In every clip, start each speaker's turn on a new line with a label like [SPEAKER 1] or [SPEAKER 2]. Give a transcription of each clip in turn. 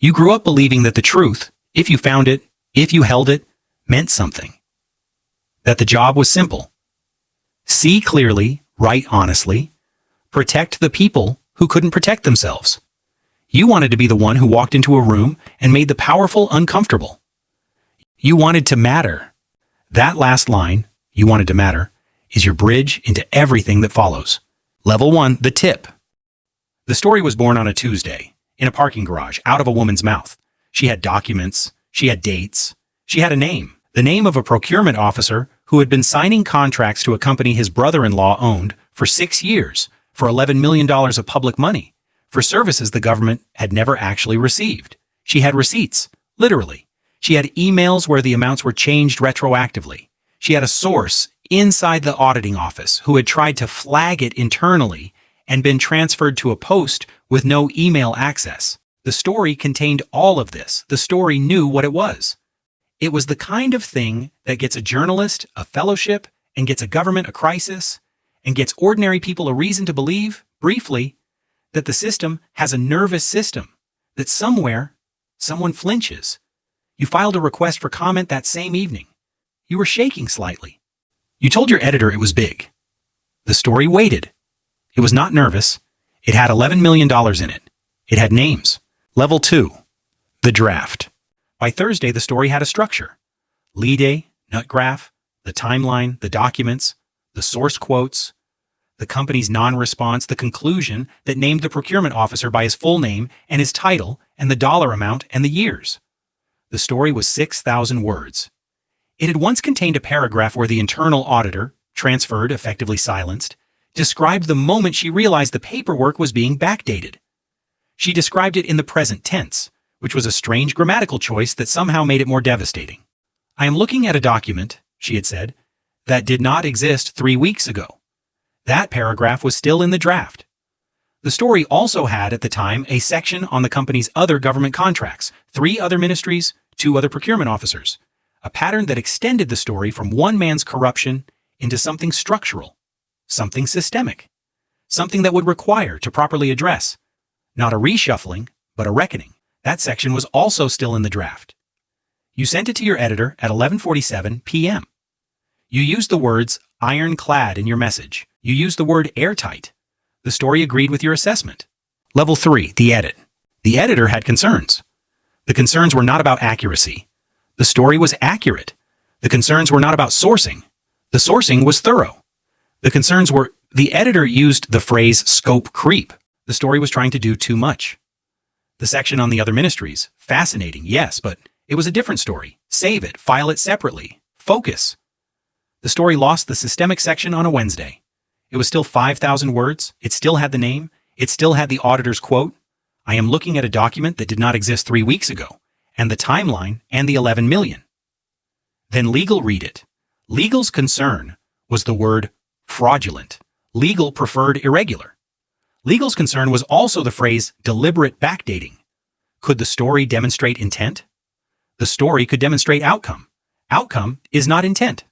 [SPEAKER 1] You grew up believing that the truth, if you found it, if you held it, meant something. That the job was simple. See clearly, write honestly, protect the people who couldn't protect themselves. You wanted to be the one who walked into a room and made the powerful uncomfortable. You wanted to matter. That last line, you wanted to matter, is your bridge into everything that follows. Level 1, the tip. The story was born on a Tuesday, in a parking garage, out of a woman's mouth. She had documents, she had dates, she had a name. The name of a procurement officer who had been signing contracts to a company his brother-in-law owned for 6 years for $11 million of public money, for services the government had never actually received. She had receipts, literally. She had emails where the amounts were changed retroactively. She had a source inside the auditing office who had tried to flag it internally and been transferred to a post with no email access. The story contained all of this. The story knew what it was. It was the kind of thing that gets a journalist a fellowship and gets a government a crisis and gets ordinary people a reason to believe, briefly, that the system has a nervous system, that somewhere, someone flinches. You filed a request for comment that same evening. You were shaking slightly. You told your editor it was big. The story waited. It was not nervous. It had $11 million in it. It had names. Level 2. The draft. By Thursday, the story had a structure. Lead day, nut graph, the timeline, the documents, the source quotes, the company's non-response, the conclusion that named the procurement officer by his full name and his title and the dollar amount and the years. The story was 6,000 words. It had once contained a paragraph where the internal auditor, transferred, effectively silenced, described the moment she realized the paperwork was being backdated. She described it in the present tense, which was a strange grammatical choice that somehow made it more devastating. I am looking at a document, she had said, that did not exist 3 weeks ago. That paragraph was still in the draft. The story also had, at the time, a section on the company's other government contracts, 3 other ministries, 2 other procurement officers, a pattern that extended the story from one man's corruption into something structural, something systemic, something that would require to properly address, not a reshuffling, but a reckoning. That section was also still in the draft. You sent it to your editor at 11:47 p.m. You used the words ironclad in your message. You used the word airtight. The story agreed with your assessment. Level 3, the edit. The editor had concerns. The concerns were not about accuracy. The story was accurate. The concerns were not about sourcing. The sourcing was thorough. The concerns were, the editor used the phrase scope creep. The story was trying to do too much. The section on the other ministries, fascinating, yes, but it was a different story. Save it, file it separately. Focus. The story lost the systemic section on a Wednesday. It was still 5,000 words. It still had the name. It still had the auditor's quote. I am looking at a document that did not exist 3 weeks ago, and the timeline and the 11 million. Then legal read it. Legal's concern was the word fraudulent. Legal preferred irregular. Legal's concern was also the phrase deliberate backdating. Could the story demonstrate intent? The story could demonstrate outcome. Outcome is not intent.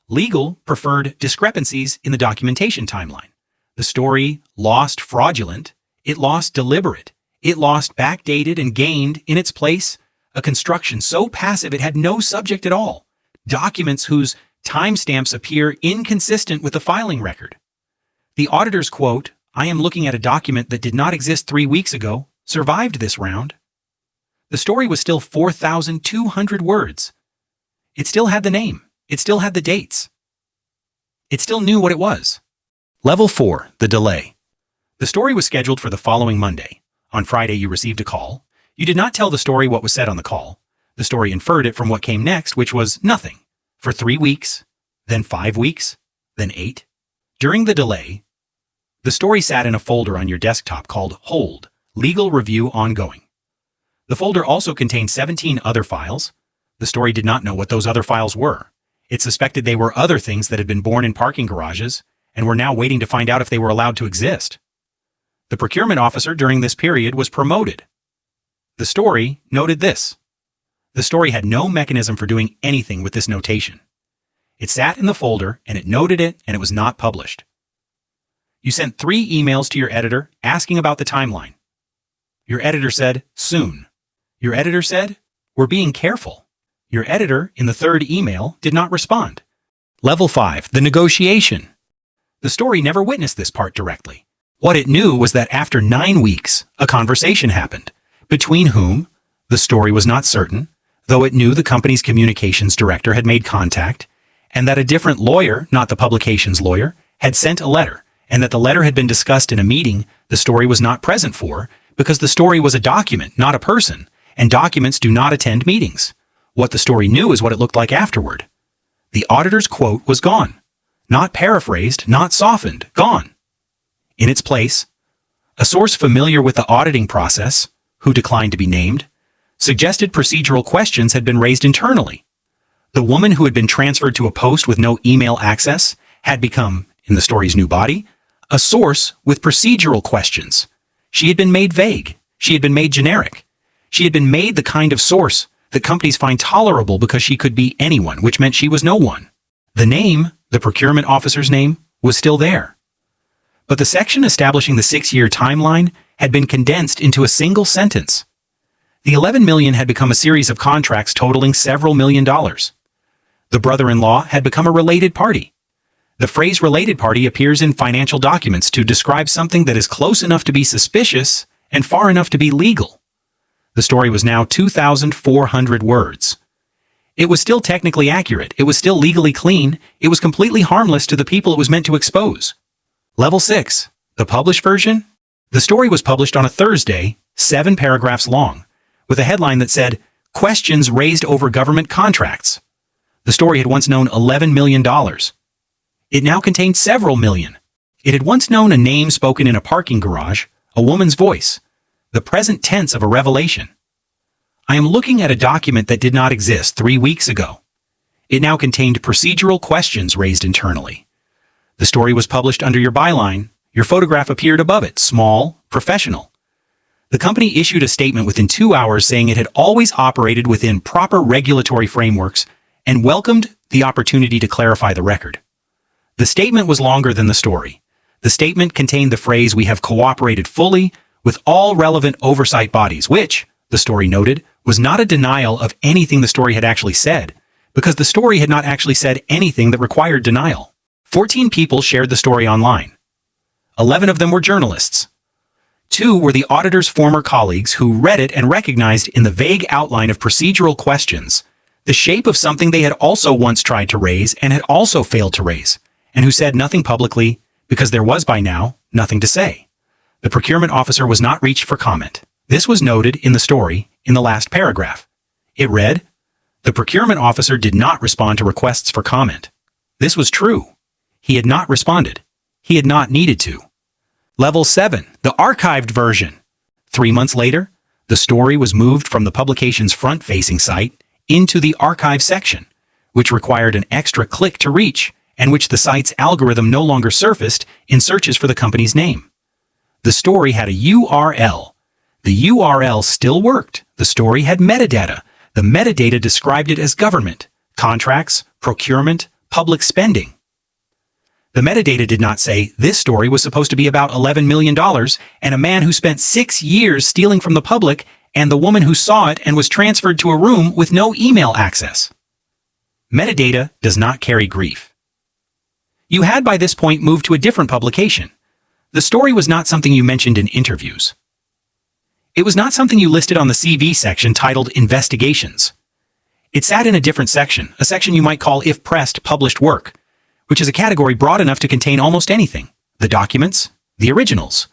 [SPEAKER 1] Legal preferred discrepancies in the documentation timeline. The story lost fraudulent, it lost deliberate, it lost backdated and gained in its place a construction so passive it had no subject at all. Documents whose timestamps appear inconsistent with the filing record. The auditor's quote, I am looking at a document that did not exist 3 weeks ago, survived this round. The story was still 4,200 words. It still had the name. It still had the dates. It still knew what it was. Level 4, the delay. The story was scheduled for the following Monday. On Friday, you received a call. You did not tell the story what was said on the call. The story inferred it from what came next, which was nothing. For 3 weeks, then 5 weeks, then 8. During the delay, the story sat in a folder on your desktop called Hold, Legal Review Ongoing. The folder also contained 17 other files. The story did not know what those other files were. It suspected they were other things that had been born in parking garages and were now waiting to find out if they were allowed to exist. The procurement officer during this period was promoted. The story noted this. The story had no mechanism for doing anything with this notation. It sat in the folder and it noted it and it was not published. You sent 3 emails to your editor asking about the timeline. Your editor said, soon. Your editor said, "We're being careful." Your editor, in the third email, did not respond. Level 5. The negotiation. The story never witnessed this part directly. What it knew was that after 9 weeks, a conversation happened, between whom, the story was not certain, though it knew the company's communications director had made contact, and that a different lawyer, not the publication's lawyer, had sent a letter, and that the letter had been discussed in a meeting the story was not present for, because the story was a document, not a person, and documents do not attend meetings. What the story knew is what it looked like afterward. The auditor's quote was gone. Not paraphrased, not softened, gone. In its place, a source familiar with the auditing process, who declined to be named, suggested procedural questions had been raised internally. The woman who had been transferred to a post with no email access had become, in the story's new body, a source with procedural questions. She had been made vague. She had been made generic. She had been made the kind of source that companies find tolerable because she could be anyone, which meant she was no one. The name, the procurement officer's name, was still there. But the section establishing the 6-year timeline had been condensed into a single sentence. The $11 million had become a series of contracts totaling several $1 million. The brother-in-law had become a related party. The phrase related party appears in financial documents to describe something that is close enough to be suspicious and far enough to be legal. The story was now 2,400 words. It was still technically accurate. It was still legally clean. It was completely harmless to the people it was meant to expose. Level 6. The published version? The story was published on a Thursday, 7 paragraphs long, with a headline that said, "Questions Raised Over Government Contracts." The story had once known $11 million. It now contained several million. It had once known a name spoken in a parking garage, a woman's voice, the present tense of a revelation. I am looking at a document that did not exist 3 weeks ago. It now contained procedural questions raised internally. The story was published under your byline. Your photograph appeared above it, small, professional. The company issued a statement within 2 hours saying it had always operated within proper regulatory frameworks and welcomed the opportunity to clarify the record. The statement was longer than the story. The statement contained the phrase, "We have cooperated fully with all relevant oversight bodies," which, the story noted, was not a denial of anything the story had actually said, because the story had not actually said anything that required denial. 14 people shared the story online. 11 of them were journalists. 2 were the auditor's former colleagues who read it and recognized in the vague outline of procedural questions the shape of something they had also once tried to raise and had also failed to raise, and who said nothing publicly because there was by now nothing to say. The procurement officer was not reached for comment. This was noted in the story in the last paragraph. It read, "The procurement officer did not respond to requests for comment." This was true. He had not responded. He had not needed to. Level 7, the archived version. 3 months later, the story was moved from the publication's front-facing site into the archive section, which required an extra click to reach, and which the site's algorithm no longer surfaced in searches for the company's name. The story had a URL. The URL still worked. The story had metadata. The metadata described it as government, contracts, procurement, public spending. The metadata did not say, "This story was supposed to be about $11 million and a man who spent 6 years stealing from the public and the woman who saw it and was transferred to a room with no email access." Metadata does not carry grief. You had by this point moved to a different publication. The story was not something you mentioned in interviews. It was not something you listed on the CV section titled Investigations. It sat in a different section, a section you might call If Pressed Published Work, which is a category broad enough to contain almost anything. The documents, the originals,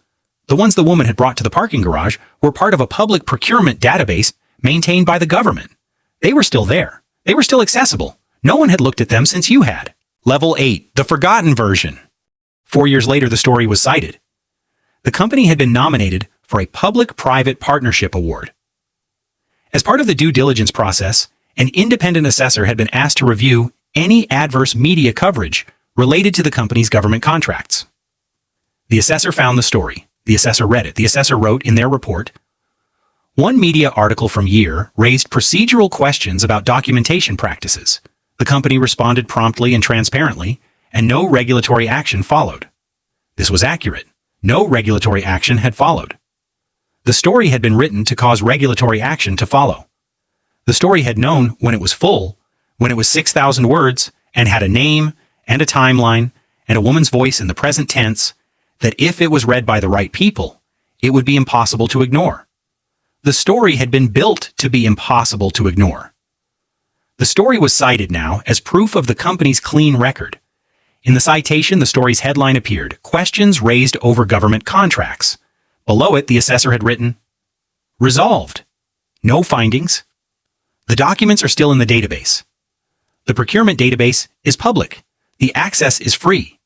[SPEAKER 1] the ones the woman had brought to the parking garage, were part of a public procurement database maintained by the government. They were still there. They were still accessible. No one had looked at them since you had. Level 8, the forgotten version. 4 years later, the story was cited. The company had been nominated for a Public-Private Partnership Award. As part of the due diligence process, an independent assessor had been asked to review any adverse media coverage related to the company's government contracts. The assessor found the story. The assessor read it. The assessor wrote in their report, "One media article from Year raised procedural questions about documentation practices. The company responded promptly and transparently, and no regulatory action followed." This was accurate. No regulatory action had followed. The story had been written to cause regulatory action to follow. The story had known when it was full, when it was 6,000 words, and had a name and a timeline and a woman's voice in the present tense, that if it was read by the right people, it would be impossible to ignore. The story had been built to be impossible to ignore. The story was cited now as proof of the company's clean record. In the citation, the story's headline appeared, "Questions raised over government contracts." Below it, the assessor had written, "Resolved. No findings." The documents are still in the database. The procurement database is public. The access is free.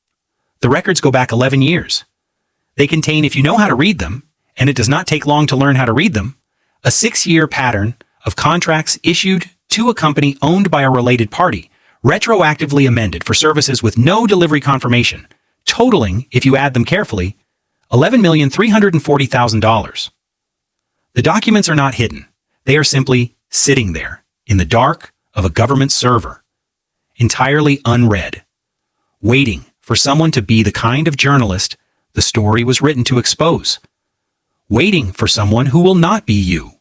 [SPEAKER 1] The records go back 11 years. They contain, if you know how to read them, and it does not take long to learn how to read them, a 6-year pattern of contracts issued to a company owned by a related party, retroactively amended for services with no delivery confirmation, totaling, if you add them carefully, $11,340,000. The documents are not hidden. They are simply sitting there in the dark of a government server, entirely unread, waiting for someone to be the kind of journalist the story was written to expose, waiting for someone who will not be you.